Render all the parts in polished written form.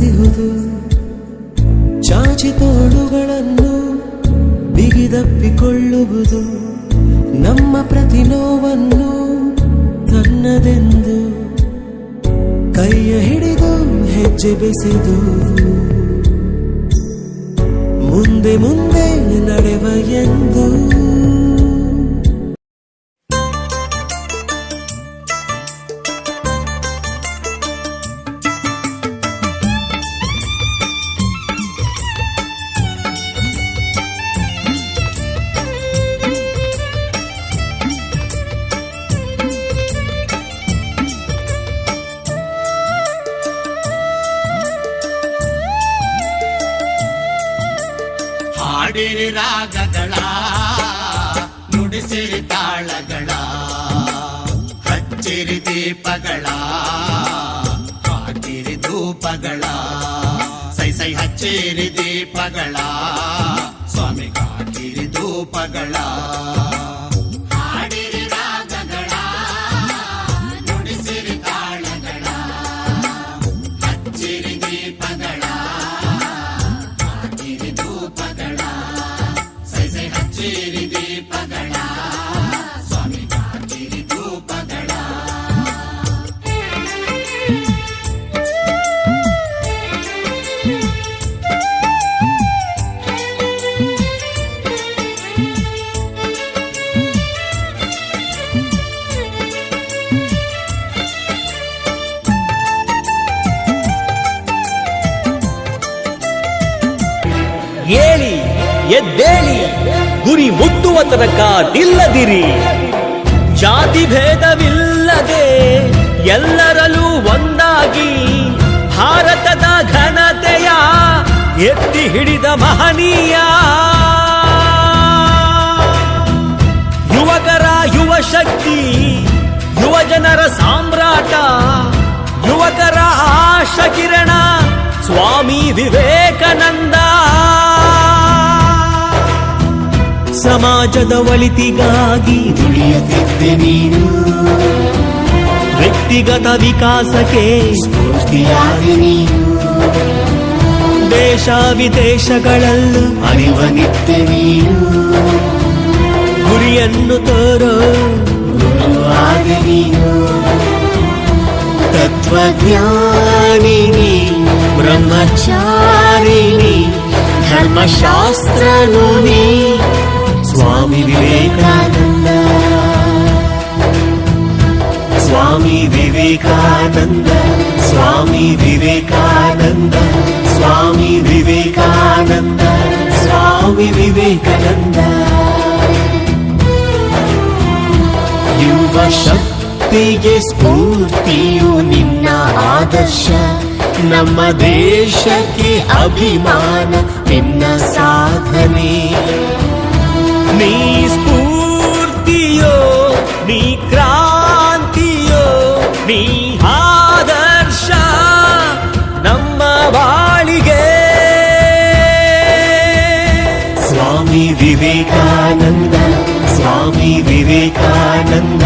ನಡೆಸಿಹುದು. ಚಾಚಿ ತೋಳುಗಳನ್ನು ಬಿಗಿದಪ್ಪಿಕೊಳ್ಳುವುದು. ನಮ್ಮ ಪ್ರತಿ ನೋವನ್ನು ತನ್ನದೆಂದು ಕೈಯ ಹಿಡಿದು ಹೆಜ್ಜೆ ಬೆಸೆದು ಮುಂದೆ ಮುಂದೆ ನಡೆವ ಎಂದು. ಹಾಡಿರಿ ರಾಗಗಳ, ನುಡಿಸಿರಿ ತಾಳಗಳ, ಹಚ್ಚಿರಿ ದೀಪಗಳ, ಹಾಕಿರಿ ಧೂಪಗಳ, ಸೈ ಸೈ ಹಚ್ಚಿರಿ ದೀಪಗಳ, ಸ್ವಾಮಿ ಹಾಕಿರಿ ಧೂಪಗಳ. ಹಾಡಿರಿ ರಾಗಗಳ, ನುಡಿಸಿರಿ ತಾಳಗಳ, ಹಚ್ಚಿರಿ ದೀಪಗಳ, ಹಾಕಿರಿ ಧೂಪಗಳ, ಸೈ ಸೈ ಹಚ್ಚಿರಿ ದೀಪಗಳ, ಸ್ವಾಮಿ ಹಾಕಿರಿ ಧೂಪಗಳ. ಏಳಿ ಎದ್ದೇಳಿ, ಗುರಿ ಮುಟ್ಟುವ ತನಕ ನಿಲ್ಲದಿರಿ. ಜಾತಿ ಭೇದವಿಲ್ಲದೆ ಎಲ್ಲರಲ್ಲೂ ಒಂದಾಗಿ ಭಾರತದ ಘನತೆಯ ಎತ್ತಿ ಹಿಡಿದ ಮಹನೀಯ. ಯುವಕರ ಯುವ ಶಕ್ತಿ, ಯುವ ಜನರ ಸಾಮ್ರಾಟ, ಯುವಕರ ಆಶಾ ಕಿರಣ ಸ್ವಾಮಿ ವಿವೇಕಾನಂದ. ಸಮಾಜದ ಒಳಿತಿಗಾಗಿ ದುಡಿಯುತ್ತಿದ್ದೆ ನೀನು, ವ್ಯಕ್ತಿಗತ ವಿಕಾಸಕ್ಕೆ ಸ್ಫೂರ್ತಿಯಾಗಿ ನೀನು, ದೇಶ ವಿದೇಶಗಳಲ್ಲೂ ಅರಿವನಿದ್ದೆ ನೀನು, ಗುರಿಯನ್ನು ತೋರೋ ಗುರುವಾದೆ ನೀನು. ತತ್ವಜ್ಞಾನಿನಿ, ಬ್ರಹ್ಮಚಾರಿಣಿ, ಧರ್ಮಶಾಸ್ತ್ರನು ನೀ, ಸ್ವಾಮಿ ವಿವೇಕಾನಂದ. ಸ್ವಾಮಿ ವಿವೇಕಾನಂದ, ಸ್ವಾಮಿ ವಿವೇಕಾನಂದ, ಸ್ವಾಮಿ ವಿವೇಕಾನಂದ, ಸ್ವಾಮಿ ವಿವೇಕಾನಂದ. ಯುವ ಶಕ್ತಿಗೆ ಸ್ಫೂರ್ತಿಯು ನಿನ್ನ ಆದರ್ಶ, ನಮ್ಮ ದೇಶಕ್ಕೆ ಅಭಿಮಾನ ನಿನ್ನ ಸಾಧನೆ. ನೀ ಸ್ಫೂರ್ತಿಯೋ, ನೀ ಕ್ರಾಂತಿಯೋ, ನೀ ಆದರ್ಶ ನಮ್ಮ ಬಾಳಿಗೆ. ಸ್ವಾಮಿ ವಿವೇಕಾನಂದ, ಸ್ವಾಮಿ ವಿವೇಕಾನಂದ.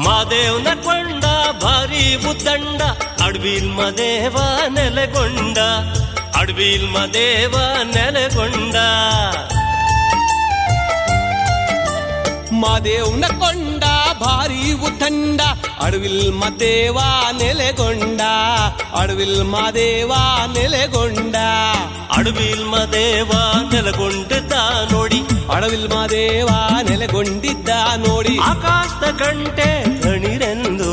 ಮಾದೇವ್ನ ಕೊಂಡ ಭಾರಿ ಉದ್ದಂಡ, ಅಡವಿಲ್ ಮದೇವ ನೆಲೆಗೊಂಡ, ಅಡವಿಲ್ ಮದೇವ ನೆಲೆಗೊಂಡ. ಮಾದೇವ್ನ ಕೊಂಡ ಭಾರಿ ಉದ್ದಂಡ, ಅಡವಿಲ್ ಮದೇವ ನೆಲೆಗೊಂಡ, ಅಡವಿಲ್ ಮಾದೇವ ನೆಲೆಗೊಂಡ. ಅಡವಿಲ್ ಮದೇವ ನೆಲೆಗೊಂಡಿದ್ದ ನೋಡಿ, ಅಡವಿಲ್ ಮಾದೇವ ನೆಲೆಗೊಂಡಿದ್ದ ನೋಡಿ, ಆಕಾಶದ ಗಂಟೆ ಗಣಿರೆಂದು.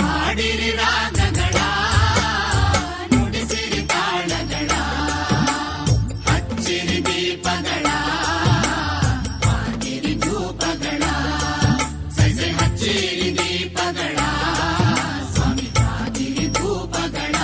ಹಾಡಿರಿ ರಾಗಗಳ, ನುಡಿಸಿರಿ ತಾಳಗಳ, ಹಚ್ಚಿರಿ ದೀಪಗಳ, ಹಾಕಿರಿ ಧೂಪಗಳ, ಸೈ ಸೈ ಹಚ್ಚಿರಿ ದೀಪಗಳ, ಸ್ವಾಮಿ ಹಾಕಿರಿ ಧೂಪಗಳ.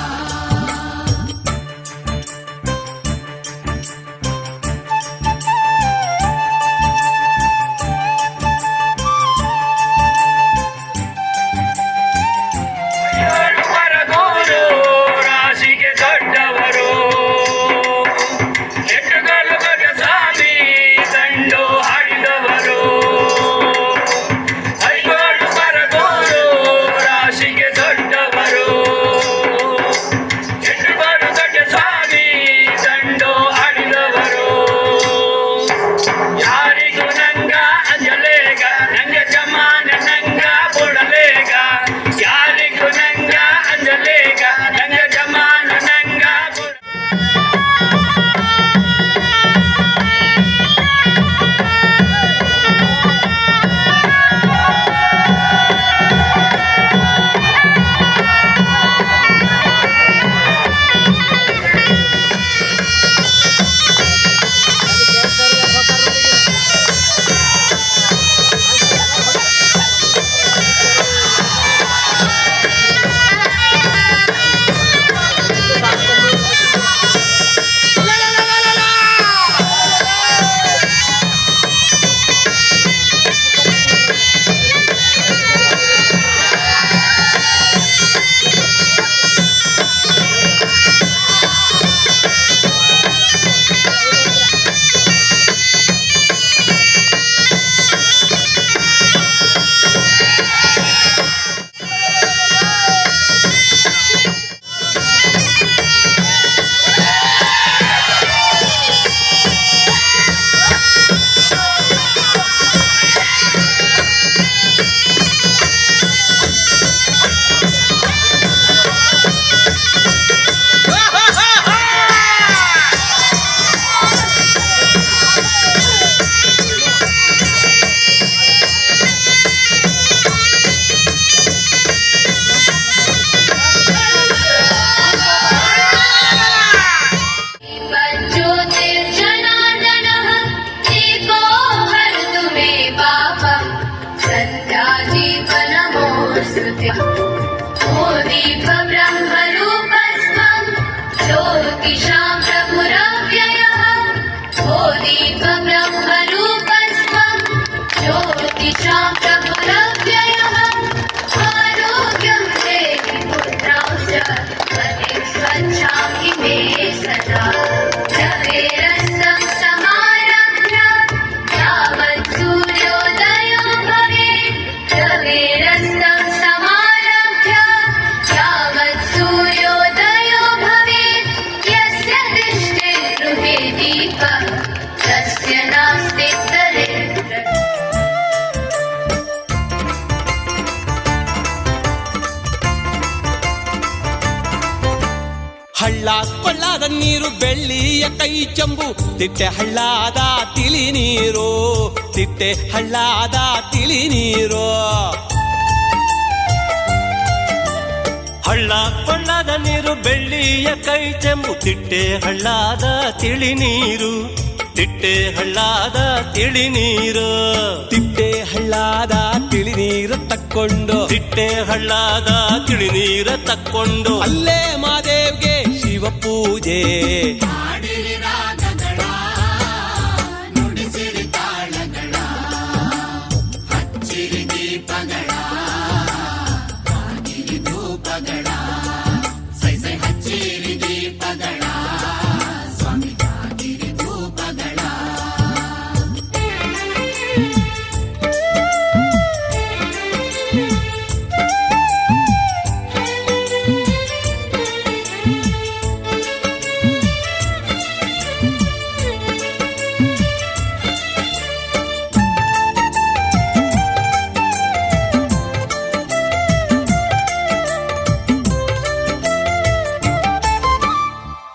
स्तुत्या ओ दीप ब्रह्मरूपस्त्वं ज्योतिषां प्रभुरव्ययः ओ दीप ब्रह्मरूपस्त्वं ज्योतिषां प्रभुरव्ययः आरोग्यं देहि पुत्रां च पतिं स्वच्छामि मे सदा रवेरस्तं समारभ्य यावत् सूर्योदयो भवेत् रवेरस्तं समारभ्य यावत् सूर्योदयो भवेत् यस्य दृष्टे गृहे दीपः तस्य नास्ति दरिद्रः ಹಳ್ಳ ಕೊಳ್ಳಾದ ನೀರು ಬೆಳ್ಳಿಯ ಕೈ ಚಂಬು ತಿಟ್ಟೆ ಹಳ್ಳಾದ ತಿಳಿ ನೀರು ತಿಟ್ಟೆ ಹಳ್ಳಾದ ತಿಳಿ ನೀರು ಹಳ್ಳ ಕೊಳ್ಳದ ನೀರು ಬೆಳ್ಳಿಯ ಕೈ ಚೆಂಬು ತಿಟ್ಟೆ ಹಳ್ಳಾದ ತಿಳಿ ನೀರು ತಿಟ್ಟೆ ಹಳ್ಳಾದ ತಿಳಿ ನೀರು ತಿಟ್ಟೆ ಹಳ್ಳಾದ ತಿಳಿ ನೀರು ತಕ್ಕೊಂಡು ತಿಟ್ಟೆ ಹಳ್ಳಾದ ತಿಳಿ ನೀರ ತಕ್ಕೊಂಡು ಅಲ್ಲೇ ಮಾದೇವ್ಗೆ ಶಿವ ಪೂಜೆ ಹಾಡಿರಿ ರಾಗಗಳ ನುಡಿಸಿರಿ ತಾಳಗಳ ಹಚ್ಚಿರಿ ದೀಪಗಳ ಹಾಕಿರಿ ಧೂಪಗಳ ಸೈ ಸೈ ಹಚ್ಚಿರಿ ದೀಪಗಳ ಸ್ವಾಮಿ ಹಾಕಿರಿ ಧೂಪಗಳ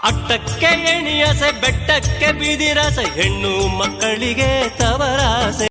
ಅಟ್ಟಕ್ಕೆ ಎಣಿಯಸೆ ಬೆಟ್ಟಕ್ಕೆ ಬಿದಿರಸೆ ಹೆಣ್ಣು ಮಕ್ಕಳಿಗೆ ತವರಾಸೆ